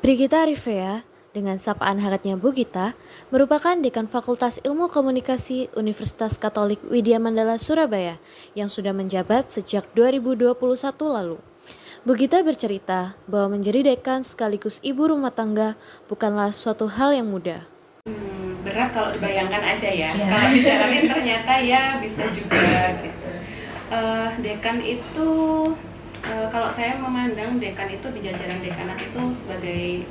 Brigita Arifea, dengan sapaan hangatnya Bu Gita, merupakan Dekan Fakultas Ilmu Komunikasi Universitas Katolik Widya Mandala Surabaya yang sudah menjabat sejak 2021 lalu. Bu Gita bercerita bahwa menjadi dekan sekaligus ibu rumah tangga bukanlah suatu hal yang mudah. Berat kalau dibayangkan aja ya. Kalau dijalanin ternyata ya bisa juga gitu. Dekan itu kalau saya memandang dekan itu di jajaran dekanat itu sebagai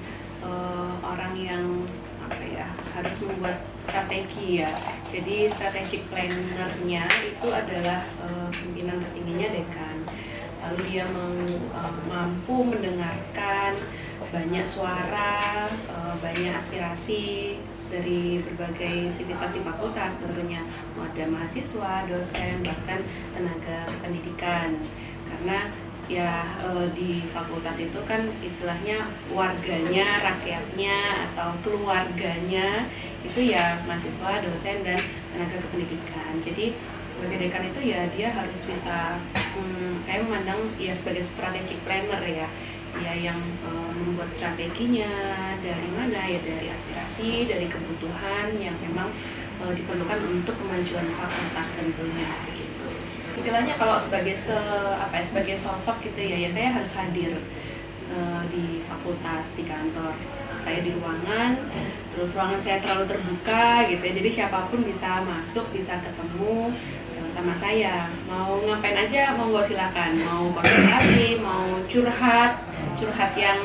orang yang apa ya, harus membuat strategi ya. Jadi strategic planner-nya itu adalah pimpinan tertingginya dekan. Lalu dia mampu mendengarkan banyak suara, banyak aspirasi dari berbagai sivitas di fakultas, tentunya ada mahasiswa, dosen, bahkan tenaga pendidikan. Karena ya di fakultas itu kan istilahnya warganya, rakyatnya atau keluarganya itu ya mahasiswa, dosen, dan tenaga kependidikan. Jadi sebagai dekan itu ya dia harus bisa, saya memandang ya sebagai strategic planner ya yang membuat strateginya dari mana ya, dari aspirasi, dari kebutuhan yang memang diperlukan untuk kemajuan fakultas tentunya begitu. Istilahnya kalau sebagai sosok gitu ya saya harus hadir di fakultas, di kantor saya, di ruangan, terus ruangan saya terlalu terbuka gitu ya, jadi siapapun bisa masuk, bisa ketemu sama saya, mau ngapain aja monggo silakan, mau konsultasi, mau curhat yang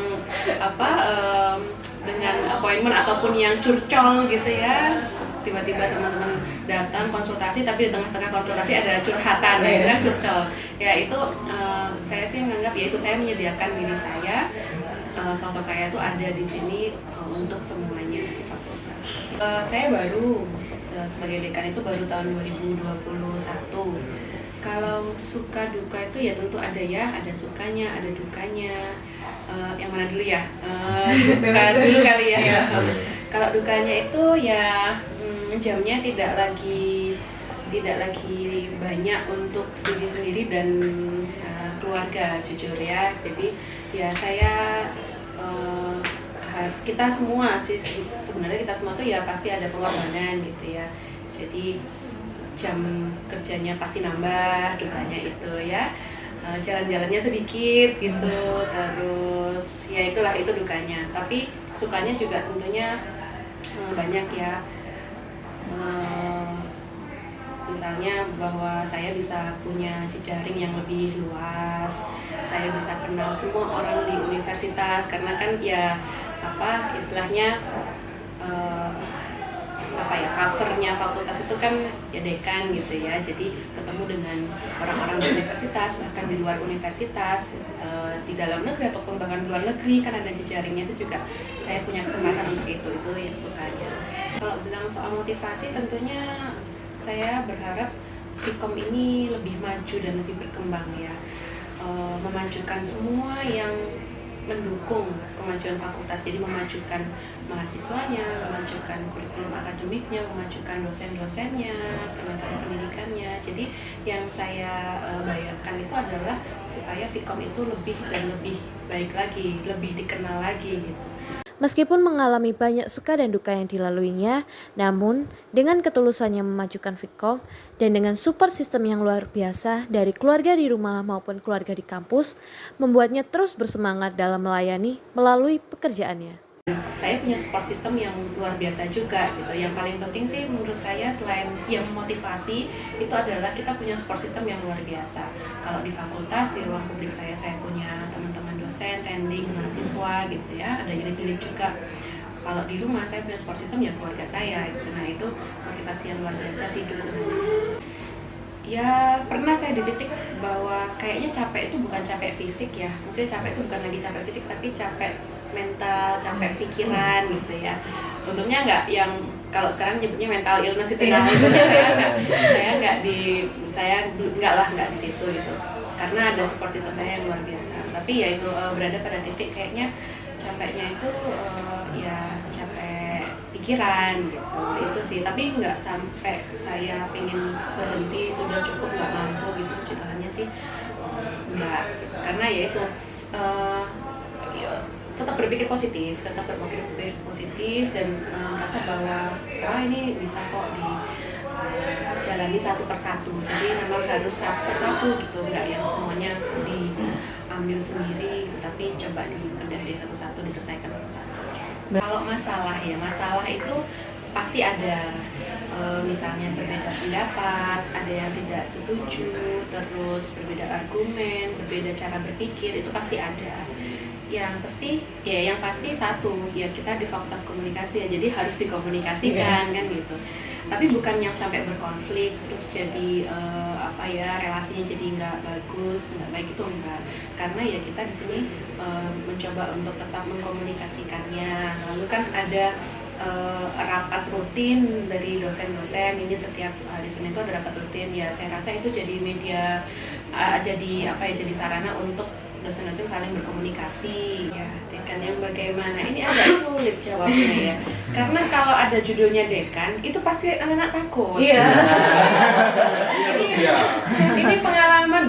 dengan appointment ataupun yang curcol gitu ya, tiba-tiba teman-teman datang konsultasi tapi di tengah-tengah konsultasi ada curhatan ya, itu kan curcol ya. Itu saya sih menganggap ya itu saya menyediakan diri saya, sosok saya itu ada di sini untuk semuanya di fakultas. Saya baru sebagai dekan itu baru tahun 2021. Kalau suka duka itu ya tentu ada ya, ada sukanya, ada dukanya. Yang mana dulu ya? Duka dulu kali ya. Kalau dukanya itu ya jamnya tidak lagi banyak untuk diri sendiri dan keluarga, jujur ya. Jadi ya saya kita semua sih sebenarnya, kita semua tuh ya pasti ada pengorbanan gitu ya. Jadi jam kerjanya pasti nambah, dukanya itu ya jalan-jalannya sedikit gitu, terus ya itulah, itu dukanya. Tapi sukanya juga tentunya banyak ya. Misalnya bahwa saya bisa punya jejaring yang lebih luas, saya bisa kenal semua orang di universitas, karena kan ya istilahnya covernya fakultas itu kan ya dekan gitu ya. Jadi ketemu dengan orang-orang di universitas, bahkan di luar universitas, di dalam negeri ataupun bahkan luar negeri, kan ada jejaringnya itu juga. Saya punya kesempatan untuk itu yang sukanya. Kalau bilang soal motivasi, tentunya saya berharap Vkom ini lebih maju dan lebih berkembang ya, memajukan semua yang mendukung kemajuan fakultas. Jadi memajukan mahasiswanya, memajukan kurikulum akademiknya, memajukan dosen-dosennya, tenaga pendidikannya. Jadi yang saya bayangkan itu adalah supaya Vkom itu lebih dan lebih baik lagi, lebih dikenal lagi gitu. Meskipun mengalami banyak suka dan duka yang dilaluinya, namun dengan ketulusannya memajukan Vkom dan dengan support sistem yang luar biasa dari keluarga di rumah maupun keluarga di kampus, membuatnya terus bersemangat dalam melayani melalui pekerjaannya. Saya punya support system yang luar biasa juga gitu. Yang paling penting sih menurut saya, selain yang motivasi, itu adalah kita punya support system yang luar biasa. Kalau di fakultas, di ruang publik saya punya teman-teman dosen, tending, mahasiswa gitu ya, ada unit-unit juga. Kalau di rumah saya punya support system ya keluarga saya gitu. Nah itu motivasi yang luar biasa sih, dukungan. Ya pernah saya di titik bahwa kayaknya capek itu bukan capek fisik ya, maksudnya capek itu bukan lagi capek fisik tapi capek mental, capek pikiran gitu ya. Untungnya nggak yang kalau sekarang nyebutnya mental illness itu ya, saya nggak di situ gitu, karena ada support system saya yang luar biasa. Tapi ya itu berada pada titik kayaknya capeknya itu ya capek pikiran gitu, itu sih. Tapi nggak sampai saya pengen berhenti, sudah cukup, nggak mampu gitu, judahannya sih nggak. Karena ya itu tetap berpikir positif, dan merasa bahwa ini bisa kok jalani satu persatu. Jadi memang harus satu persatu gitu, nggak yang semuanya diambil sendiri, tapi coba dibedah dari satu-satu, diselesaikan satu-satu. Kalau masalah itu pasti ada, misalnya berbeda pendapat, ada yang tidak setuju, terus berbeda argumen, berbeda cara berpikir, itu pasti ada. Yang pasti satu, ya kita di Fakultas Komunikasi ya, jadi harus dikomunikasikan kan gitu. Tapi bukan yang sampai berkonflik terus jadi relasinya jadi nggak bagus, nggak baik, itu enggak. Karena ya kita di sini mencoba untuk tetap mengkomunikasikannya. Lalu kan ada rapat rutin dari dosen-dosen, ini setiap di sini itu ada rapat rutin ya. Saya rasa itu jadi media, jadi sarana untuk dosen-dosen saling berkomunikasi ya. Dekan yang bagaimana, ini agak sulit jawabnya ya, karena kalau ada judulnya dekan itu pasti anak-anak takut. Ini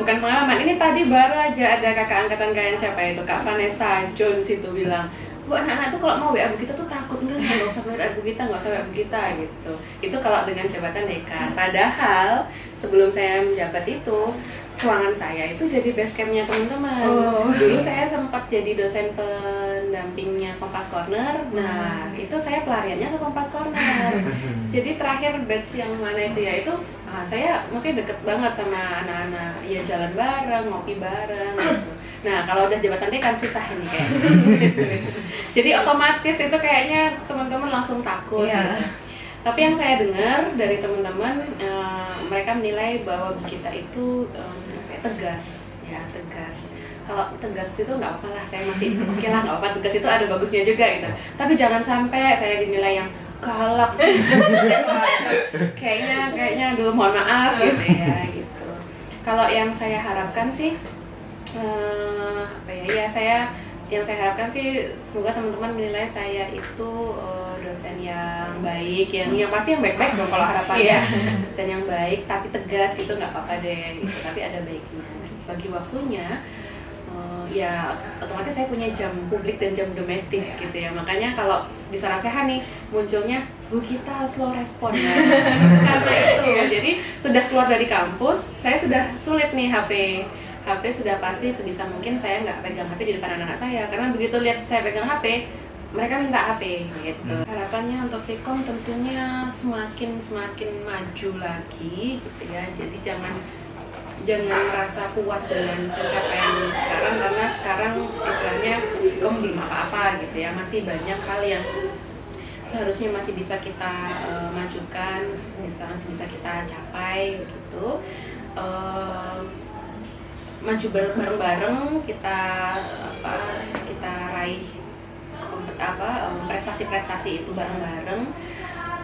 bukan pengalaman, ini tadi baru aja ada kakak angkatan kalian, siapa itu, Kak Vanessa Jones itu bilang, Bu, anak-anak tuh kalau mau WA Bu Gita tuh takut, nggak usah WA Bu Gita, gitu. Itu kalau dengan jabatan dekan. Padahal sebelum saya menjabat itu, ruangan saya itu jadi base campnya teman-teman. Dulu saya sempat jadi dosen pendampingnya Kompas Corner. Nah, itu saya pelariannya ke Kompas Corner. Jadi terakhir batch yang mana itu ya, itu saya masih deket banget sama anak-anak. Ya jalan bareng, ngopi bareng gitu. Nah, kalau udah jabatan dekan susah ini kayak sulit. Jadi otomatis itu kayaknya teman-teman langsung takut. Gitu. Tapi yang saya dengar dari teman-teman, mereka menilai bahwa kita itu tegas. Kalau tegas itu nggak apa lah, saya masih oke lah, nggak apa, tegas itu ada bagusnya juga gitu. Tapi jangan sampai saya dinilai yang galak, kayaknya aduh mohon maaf gitu ya gitu. Kalau yang saya harapkan sih, yang saya harapkan sih semoga teman-teman menilai saya itu dosen yang baik, yang pasti yang baik-baik dong kalau harapannya. Dosen yang baik tapi tegas gitu, nggak apa-apa deh gitu, tapi ada baiknya. Bagi waktunya, ya otomatis saya punya jam publik dan jam domestik gitu ya. Makanya kalau di Sarasehan nih munculnya Bu Gita slow respon ya. Karena itu jadi sudah keluar dari kampus, saya sudah sulit nih HP sudah pasti sebisa mungkin saya nggak pegang HP di depan anak-anak saya, karena begitu lihat saya pegang HP, mereka minta HP gitu. Harapannya untuk Vkom tentunya semakin maju lagi gitu ya. Jadi jangan merasa puas dengan pencapaian sekarang, karena sekarang istilahnya Vkom belum apa-apa gitu ya. Masih banyak hal yang seharusnya masih bisa kita majukan, masih bisa kita capai gitu. Maju bareng-bareng, kita raih prestasi-prestasi itu bareng-bareng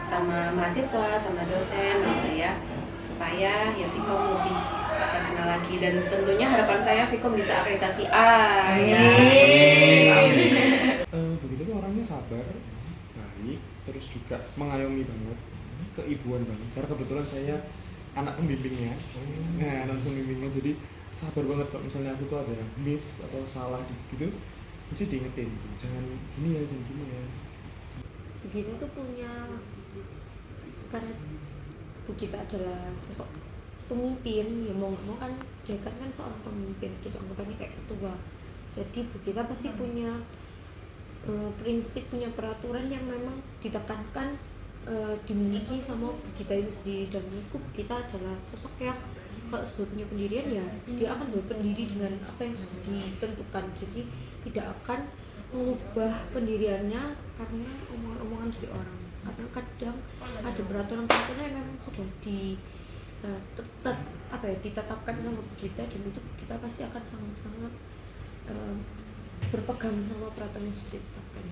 sama mahasiswa, sama dosen gitu ya, supaya ya Vkom lebih terkenal lagi, dan tentunya harapan saya Vkom bisa akreditasi A ya. Begitu tuh orangnya sabar, baik, terus juga mengayomi banget, keibuan banget, karena kebetulan saya anak pembimbingnya. Nah, anak pembimbingnya, jadi sabar banget kalau misalnya aku tuh ada miss atau salah gitu, mesti diingetin gitu. Jangan gini ya. Gita tuh punya, karena Bu Gita adalah sosok pemimpin, ya mau nggak mau kan dekan kan seorang pemimpin gitu, anggapannya kayak ketua. Jadi Bu Gita pasti punya prinsip, punya peraturan yang memang ditekankan, dimiliki sama Bu Gita itu sendiri. Dan menurutku Bu Gita adalah sosok yang kalau sudah punya pendirian ya dia akan berpendiri dengan apa yang sudah ditentukan, jadi tidak akan mengubah pendiriannya karena omongan-omongan dari orang. Karena kadang ada peraturan-peraturan yang memang sudah ditetapkan sama kita, dan itu kita pasti akan sangat-sangat berpegang sama peraturan yang sudah ditetapkan.